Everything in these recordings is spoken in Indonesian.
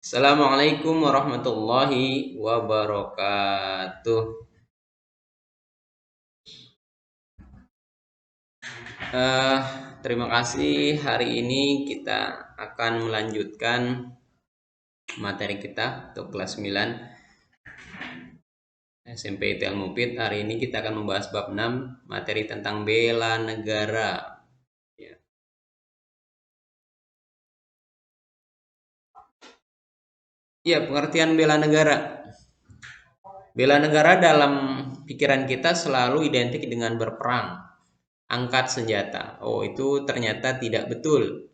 Assalamualaikum warahmatullahi wabarakatuh. Eh, Terima kasih. Hari ini kita akan melanjutkan materi kita untuk kelas 9 SMP ITL Mupid. Hari ini kita akan membahas bab 6, materi tentang bela negara. Ya. Ya, pengertian bela negara. Bela negara dalam pikiran kita selalu identik dengan berperang, angkat senjata. Oh, itu ternyata tidak betul.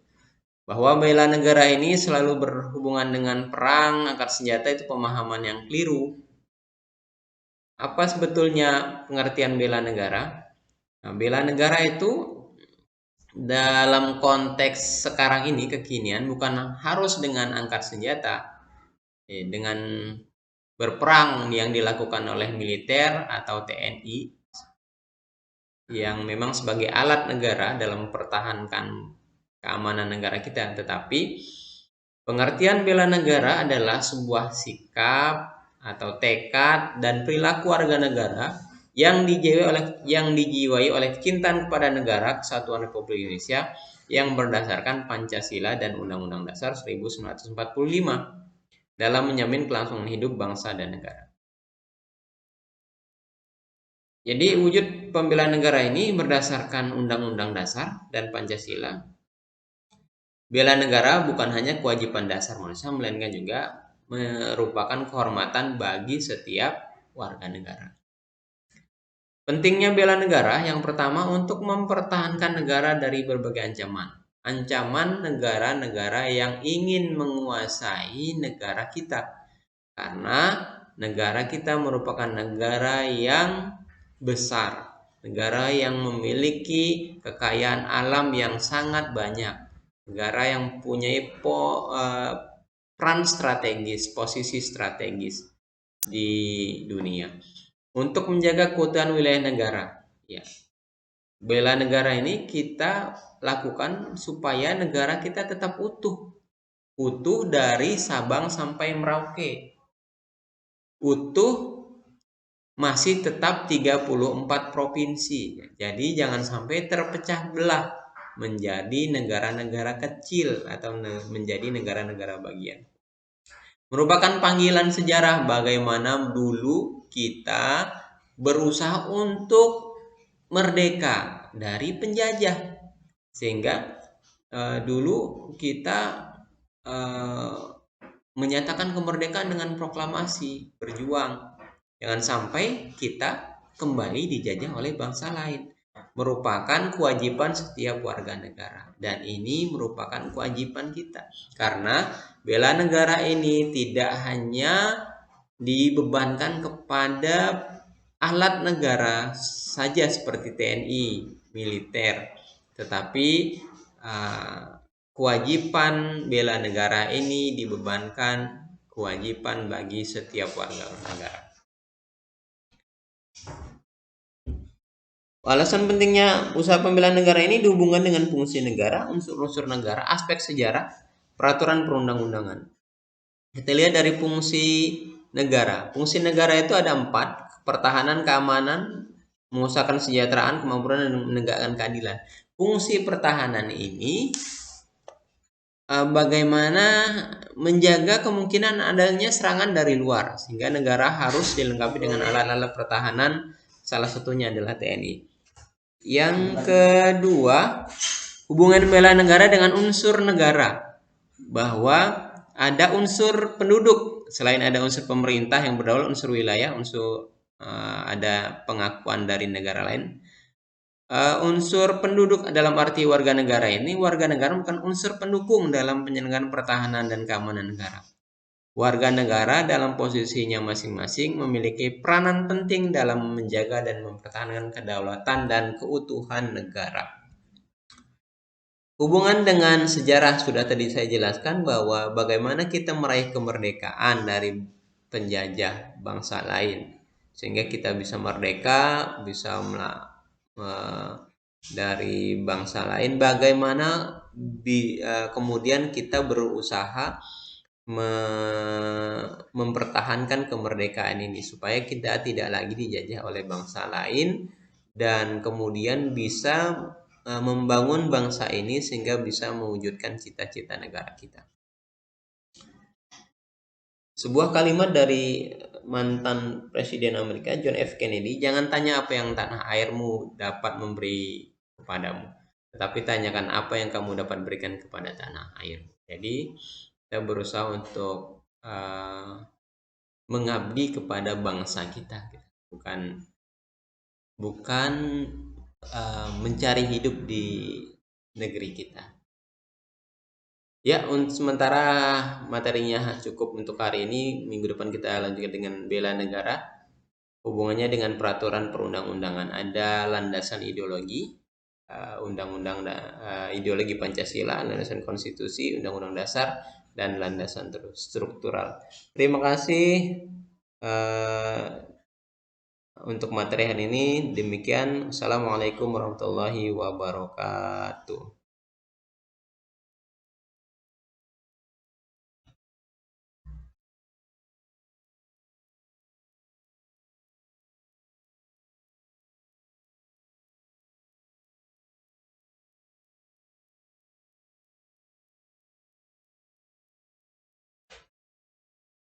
Bahwa bela negara ini selalu berhubungan dengan perang, angkat senjata itu pemahaman yang keliru. Apa sebetulnya pengertian bela negara? Nah, bela negara itu dalam konteks sekarang ini kekinian bukan harus dengan angkat senjata, dengan berperang yang dilakukan oleh militer atau TNI yang memang sebagai alat negara dalam mempertahankan keamanan negara kita, tetapi pengertian bela negara adalah sebuah sikap atau tekad dan perilaku warga negara yang dijiwai oleh kecintaan kepada negara Kesatuan Republik Indonesia yang berdasarkan Pancasila dan Undang-Undang Dasar 1945 dalam menjamin kelangsungan hidup bangsa dan negara. Jadi wujud pembela negara ini berdasarkan Undang-Undang Dasar dan Pancasila. Bela negara bukan hanya kewajiban dasar manusia, melainkan juga merupakan kehormatan bagi setiap warga negara. Pentingnya bela negara yang pertama untuk mempertahankan negara dari berbagai ancaman. Ancaman negara-negara yang ingin menguasai negara kita. Karena negara kita merupakan negara yang besar, negara yang memiliki kekayaan alam yang sangat banyak, negara yang punya peran strategis, posisi strategis di dunia untuk menjaga keutuhan wilayah negara. Ya, bela negara ini kita lakukan supaya negara kita tetap utuh dari Sabang sampai Merauke, utuh masih tetap 34 provinsi. Jadi jangan sampai terpecah belah menjadi negara-negara kecil atau menjadi negara-negara bagian. Merupakan panggilan sejarah bagaimana dulu kita berusaha untuk merdeka dari penjajah. Sehingga dulu kita menyatakan kemerdekaan dengan proklamasi, berjuang. Jangan sampai kita kembali dijajah oleh bangsa lain. Merupakan kewajiban setiap warga negara. Dan ini merupakan kewajiban kita. Karena bela negara ini tidak hanya dibebankan kepada alat negara saja seperti TNI, militer. Tetapi kewajiban bela negara ini dibebankan kewajiban bagi setiap warga negara. Alasan pentingnya usaha pembelaan negara ini dihubungkan dengan fungsi negara, unsur-unsur negara, aspek sejarah, peraturan perundang-undangan. Kita lihat dari fungsi negara. Fungsi negara itu ada 4: pertahanan, keamanan, mengusahakan kesejahteraan, kemampuan, dan menegakkan keadilan. Fungsi pertahanan ini bagaimana menjaga kemungkinan adanya serangan dari luar, sehingga negara harus dilengkapi dengan alat-alat pertahanan, salah satunya adalah TNI. Yang kedua, hubungan bela negara dengan unsur negara, bahwa ada unsur penduduk selain ada unsur pemerintah yang berdaulat, unsur wilayah, ada pengakuan dari negara lain. Unsur penduduk dalam arti warga negara ini, warga negara bukan unsur pendukung dalam penyelenggaraan pertahanan dan keamanan negara. Warga negara dalam posisinya masing-masing memiliki peranan penting dalam menjaga dan mempertahankan kedaulatan dan keutuhan negara. Hubungan dengan sejarah sudah tadi saya jelaskan bahwa bagaimana kita meraih kemerdekaan dari penjajah bangsa lain sehingga kita bisa merdeka, bisa dari bangsa lain. Bagaimana kemudian kita berusaha mempertahankan kemerdekaan ini supaya kita tidak lagi dijajah oleh bangsa lain dan kemudian bisa membangun bangsa ini sehingga bisa mewujudkan cita-cita negara kita. Sebuah kalimat dari mantan Presiden Amerika John F. Kennedy, jangan tanya apa yang tanah airmu dapat memberi kepadamu, tetapi tanyakan apa yang kamu dapat berikan kepada tanah air. Jadi kita berusaha untuk mengabdi kepada bangsa kita, bukan mencari hidup di negeri kita. Ya, untuk sementara materinya cukup untuk hari ini. Minggu depan kita lanjutkan dengan bela negara. Hubungannya dengan peraturan perundang-undangan. Ada landasan ideologi, undang-undang ideologi Pancasila, landasan konstitusi, undang-undang dasar, dan landasan struktural. Terima kasih untuk materi hari ini. Demikian. Assalamualaikum warahmatullahi wabarakatuh.